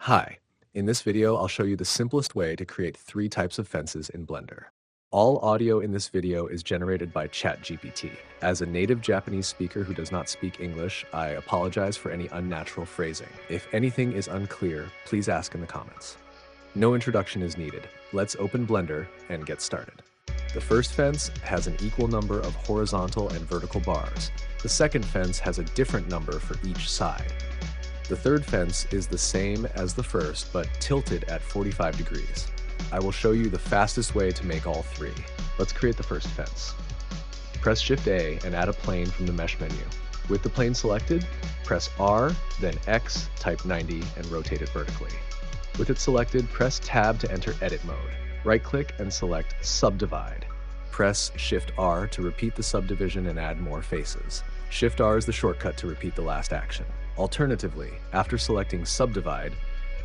Hi, in this video I'll show you the simplest way to create 3 types of fences in Blender. All audio in this video is generated by ChatGPT. As a native Japanese speaker who does not speak English, I apologize for any unnatural phrasing. If anything is unclear, please ask in the comments. No introduction is needed. Let's open Blender and get started. The first fence has an equal number of horizontal and vertical bars. The second fence has a different number for each side. The third fence is the same as the first, but tilted at 45 degrees. I will show you the fastest way to make all 3. Let's create the first fence. Press Shift A and add a plane from the Mesh menu. With the plane selected, press R, then X, type 90, and rotate it vertically. With it selected, press Tab to enter Edit mode. Right-click and select Subdivide. Press Shift R to repeat the subdivision and add more faces. Shift R is the shortcut to repeat the last action. Alternatively, after selecting Subdivide,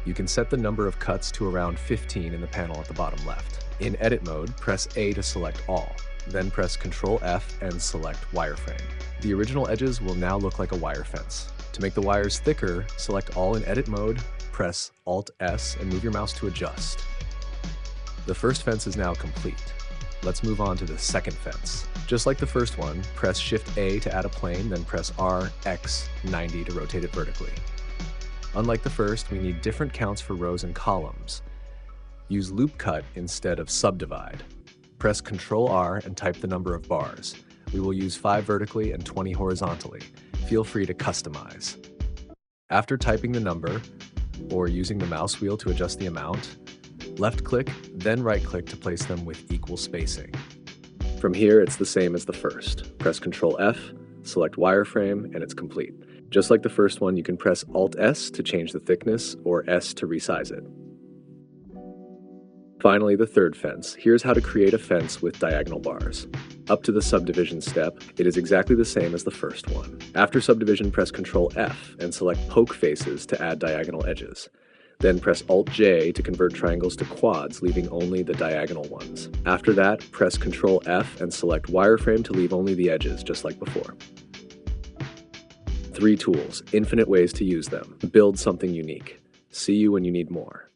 you can set the number of cuts to around 15 in the panel at the bottom left. In Edit mode, press A to select all, then press Ctrl F and select Wireframe. The original edges will now look like a wire fence. To make the wires thicker, select all in Edit mode, press Alt S and move your mouse to adjust. The first fence is now complete. Let's move on to the second fence. Just like the first one, press Shift A to add a plane, then press R, X, 90 to rotate it vertically. Unlike the first, we need different counts for rows and columns. Use Loop Cut instead of Subdivide. Press Ctrl R and type the number of bars. We will use 5 vertically and 20 horizontally. Feel free to customize. After typing the number, or using the mouse wheel to adjust the amount, left-click, then right-click to place them with equal spacing. From here, it's the same as the first. Press Ctrl F, select Wireframe, and it's complete. Just like the first one, you can press Alt S to change the thickness, or S to resize it. Finally, the third fence. Here's how to create a fence with diagonal bars. Up to the subdivision step, it is exactly the same as the first one. After subdivision, press Ctrl F and select Poke Faces to add diagonal edges. Then press Alt-J to convert triangles to quads, leaving only the diagonal ones. After that, press Ctrl F and select Wireframe to leave only the edges, just like before. 3 tools, infinite ways to use them. Build something unique. See you when you need more.